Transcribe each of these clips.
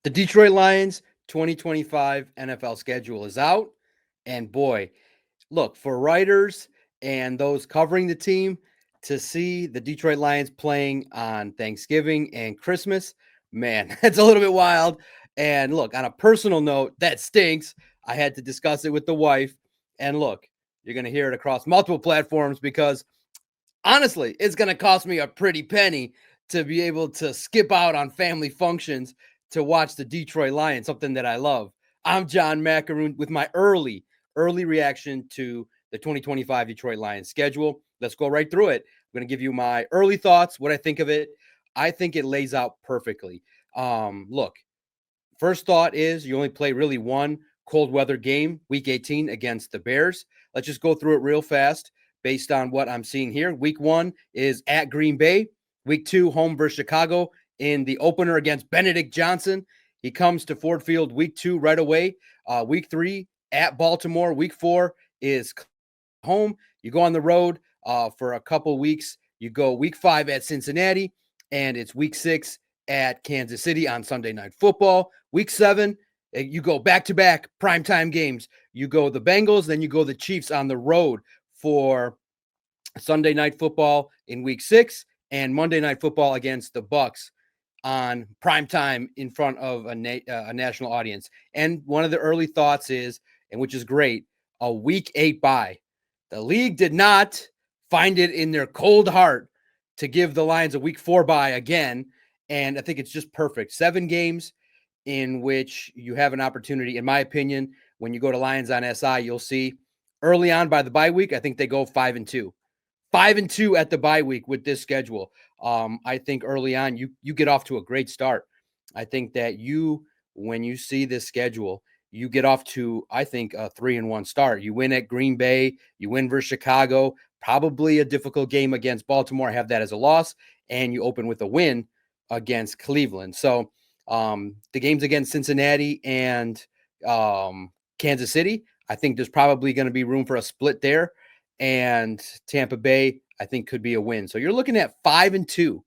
The Detroit Lions 2025 NFL schedule is out. And boy, look, for writers and those covering the team to see the Detroit Lions playing on Thanksgiving and Christmas, man, it's a little bit wild. And look, on a personal note, that stinks. I had to discuss it with the wife. And look, you're going to hear it across multiple platforms because honestly, it's going to cost me a pretty penny to be able to skip out on family functions to watch the Detroit Lions, something that I love. I'm John Macaroon with my early reaction to the 2025 Detroit Lions schedule. Let's go right through it. I'm going to give you my early thoughts, what I think of it. I think it lays out perfectly. Look, first thought is you only play really one cold weather game, week 18 against the Bears. Let's just go through it real fast based on what I'm seeing here. Week 1 is at Green Bay. Week 2, home versus Chicago in the opener against Benedict Johnson. He comes to Ford Field week 2 right away. Week 3 at Baltimore. Week 4 is home. You go on the road for a couple weeks. You go week 5 at Cincinnati, and it's week 6 at Kansas City on Sunday Night Football. Week 7, you go back-to-back primetime games. You go the Bengals, then you go the Chiefs on the road for Sunday Night Football in week 6 and Monday Night Football against the Bucs on primetime in front of a national audience. And one of the early thoughts is, and which is great, a week 8 bye. The league did not find it in their cold heart to give the Lions a week 4 bye again. And I think it's just perfect. 7 games in which you have an opportunity, in my opinion, when you go to Lions on SI, you'll see early on by the bye week, I think they go 5-2. 5-2 at the bye week with this schedule. I think early on, you get off to a great start. I think that when you see this schedule, you get off to, I think, a 3-1 start. You win at Green Bay, you win versus Chicago, probably a difficult game against Baltimore. Have that as a loss, and you open with a win against Cleveland. So the games against Cincinnati and Kansas City, I think there's probably going to be room for a split there. And Tampa Bay, I think, could be a win. So you're looking at 5-2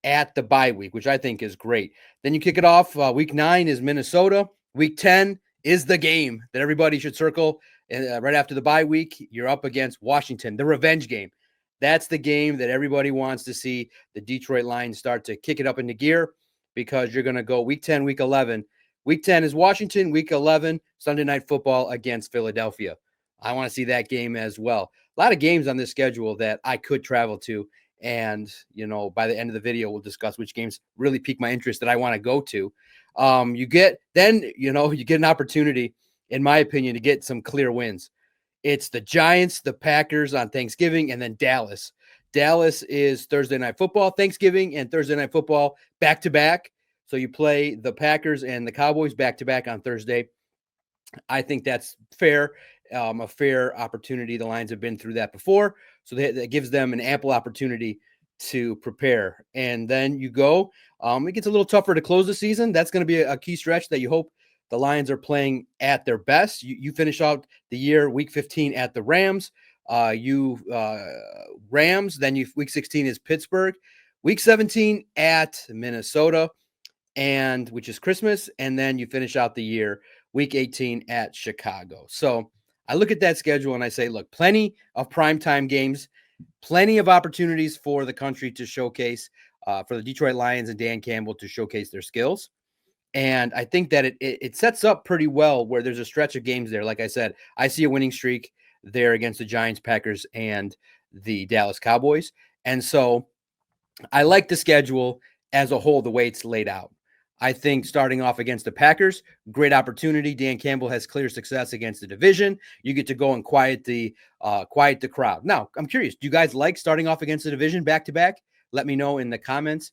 at the bye week, which I think is great. Then you kick it off. Week 9 is Minnesota. Week 10 is the game that everybody should circle. And right after the bye week, you're up against Washington, the revenge game. That's the game that everybody wants to see the Detroit Lions start to kick it up into gear because you're going to go week 10, week 11. Week 10 is Washington. Week 11, Sunday Night Football against Philadelphia. I want to see that game as well. A lot of games on this schedule that I could travel to. And, by the end of the video, we'll discuss which games really pique my interest that I want to go to. You get an opportunity, in my opinion, to get some clear wins. It's the Giants, the Packers on Thanksgiving, and then Dallas. Dallas is Thursday Night Football, Thanksgiving and Thursday Night Football back-to-back. So you play the Packers and the Cowboys back-to-back on Thursday. I think that's fair, a fair opportunity. The Lions have been through that before, so that gives them an ample opportunity to prepare. And then you go. It gets a little tougher to close the season. That's going to be a key stretch that you hope the Lions are playing at their best. You finish out the year week 15 at the Rams. Rams. Then week 16 is Pittsburgh. Week 17 at Minnesota, and which is Christmas. And then you finish out the year week 18 at Chicago. So I look at that schedule and I say, look, plenty of primetime games, plenty of opportunities for the country to showcase, for the Detroit Lions and Dan Campbell to showcase their skills. And I think that it sets up pretty well where there's a stretch of games there. Like I said, I see a winning streak there against the Giants, Packers, and the Dallas Cowboys. And so I like the schedule as a whole, the way it's laid out. I think starting off against the Packers, great opportunity. Dan Campbell has clear success against the division. You get to go and quiet the crowd. Now, I'm curious, do you guys like starting off against the division back-to-back? Let me know in the comments.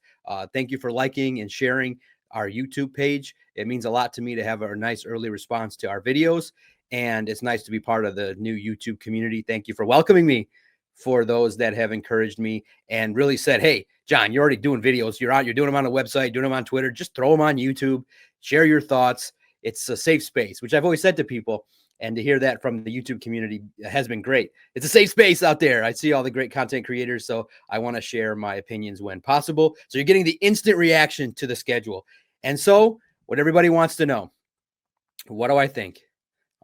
Thank you for liking and sharing our YouTube page. It means a lot to me to have a nice early response to our videos, and it's nice to be part of the new YouTube community. Thank you for welcoming me. For those that have encouraged me and really said, hey, John, you're already doing videos. You're doing them on a website, doing them on Twitter. Just throw them on YouTube, share your thoughts. It's a safe space, which I've always said to people. And to hear that from the YouTube community has been great. It's a safe space out there. I see all the great content creators, so I want to share my opinions when possible. So you're getting the instant reaction to the schedule. And so what everybody wants to know. What do I think?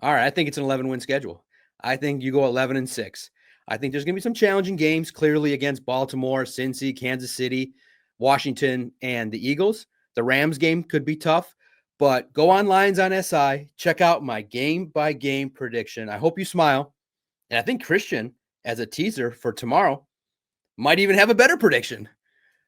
All right, I think it's an 11-win schedule. I think you go 11-6. I think there's going to be some challenging games, clearly against Baltimore, Cincy, Kansas City, Washington, and the Eagles. The Rams game could be tough, but go on Lines on SI, check out my game-by-game prediction. I hope you smile. And I think Christian, as a teaser for tomorrow, might even have a better prediction.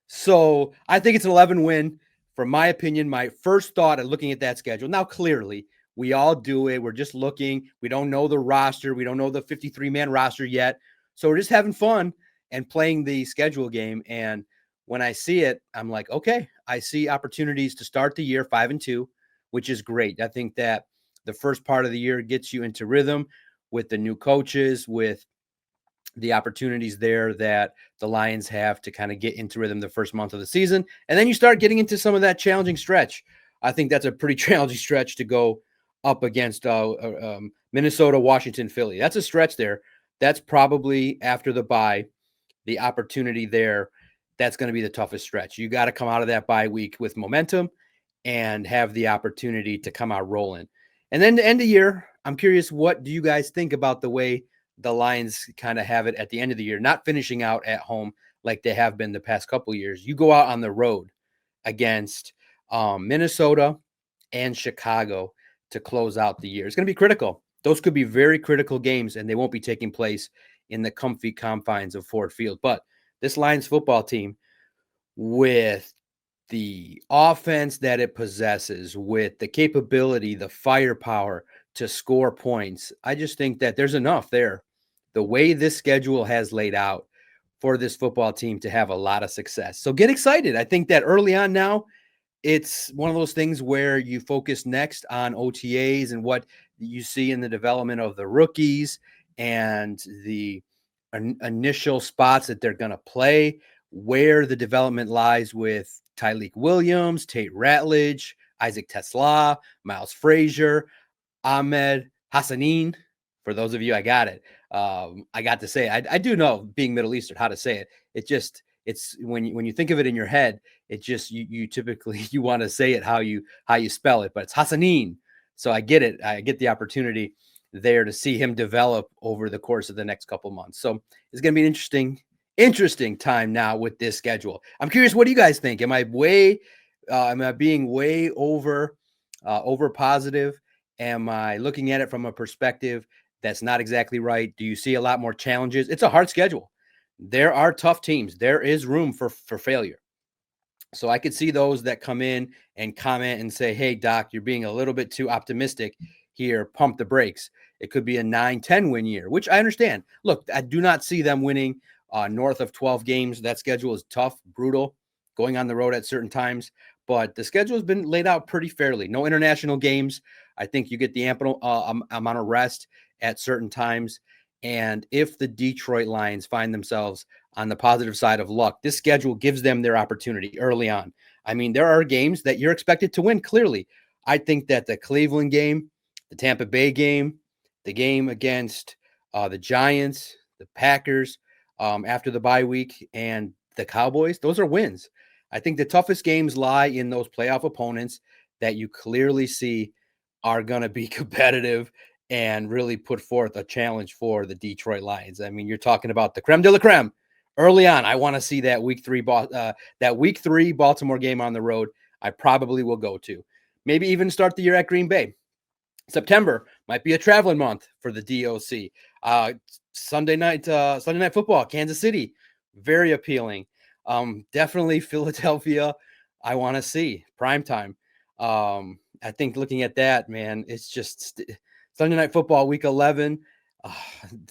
So I think it's an 11-win. From my opinion, my first thought at looking at that schedule. Now, clearly, we all do it. We're just looking. We don't know the roster. We don't know the 53-man roster yet. So we're just having fun and playing the schedule game. And when I see it, I'm like, okay, I see opportunities to start the year 5-2, which is great. I think that the first part of the year gets you into rhythm with the new coaches, with the opportunities there that the Lions have to kind of get into rhythm the first month of the season. And then you start getting into some of that challenging stretch. I think that's a pretty challenging stretch to go up against Minnesota, Washington, Philly. That's a stretch there. That's probably after the bye, the opportunity there. That's going to be the toughest stretch. You got to come out of that bye week with momentum and have the opportunity to come out rolling. And then to end the year, I'm curious, what do you guys think about the way the Lions kind of have it at the end of the year, not finishing out at home like they have been the past couple of years? You go out on the road against Minnesota and Chicago to close out the year. It's going to be critical. Those could be very critical games, and they won't be taking place in the comfy confines of Ford Field. But this Lions football team, with the offense that it possesses, with the capability, the firepower to score points, I just think that there's enough there. The way this schedule has laid out for this football team to have a lot of success. So get excited. I think that early on now, it's one of those things where you focus next on OTAs and what you see in the development of the rookies and the initial spots that they're going to play, where the development lies with Tyleik Williams, Tate Ratledge, Isaac TeSlaa, Miles Frazier, Ahmed Hassanin. For those of you, I got it. I got to say it. I do know, being Middle Eastern, how to say it. It's when you think of it in your head, it just you typically you want to say it how you spell it, but it's Hassanin. So I get it. I get the opportunity there to see him develop over the course of the next couple months. So it's going to be an interesting time now with this schedule. I'm curious, what do you guys think? Am I being way over positive? Am I looking at it from a perspective that's not exactly right? Do you see a lot more challenges? It's a hard schedule. There are tough teams. There is room for failure. So I could see those that come in and comment and say, hey, Doc, you're being a little bit too optimistic here. Pump the brakes. It could be a 9-10 win year, which I understand. Look, I do not see them winning north of 12 games. That schedule is tough, brutal, going on the road at certain times. But the schedule has been laid out pretty fairly. No international games. I think you get the ample amount of rest at certain times. And if the Detroit Lions find themselves on the positive side of luck, this schedule gives them their opportunity early on. I mean, there are games that you're expected to win, clearly. I think that the Cleveland game, the Tampa Bay game, the game against the Giants, the Packers after the bye week, and the Cowboys, those are wins. I think the toughest games lie in those playoff opponents that you clearly see are going to be competitive and really put forth a challenge for the Detroit Lions. I mean, you're talking about the creme de la creme early on. I want to see that week three Baltimore game on the road. I probably will go to. Maybe even start the year at Green Bay. September might be a traveling month for the DOC. Sunday night football, Kansas City, very appealing. Definitely Philadelphia. I want to see primetime. I think looking at that, man, it's just Sunday night football, week 11,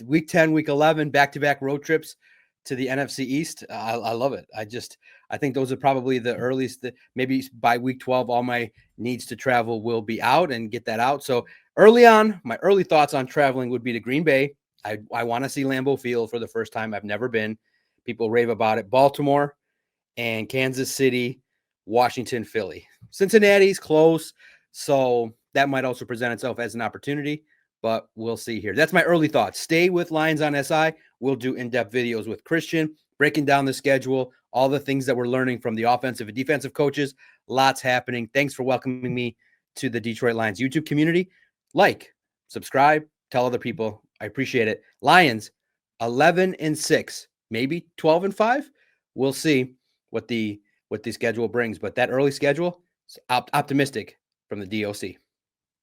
week 10, week 11, back-to-back road trips to the NFC East. I love it. I think those are probably the earliest. Maybe by week 12, all my needs to travel will be out and get that out. So early on, my early thoughts on traveling would be to Green Bay. I want to see Lambeau Field for the first time. I've never been. People rave about it. Baltimore and Kansas City, Washington, Philly. Cincinnati's close, so that might also present itself as an opportunity, but we'll see here. That's my early thoughts. Stay with Lines on SI. We'll do in-depth videos with Christian, breaking down the schedule, all the things that we're learning from the offensive and defensive coaches. Lots happening. Thanks for welcoming me to the Detroit Lions YouTube community. Like, subscribe, tell other people. I appreciate it. Lions 11-6, maybe 12-5. We'll see what the schedule brings, but that early schedule is optimistic from the DOC.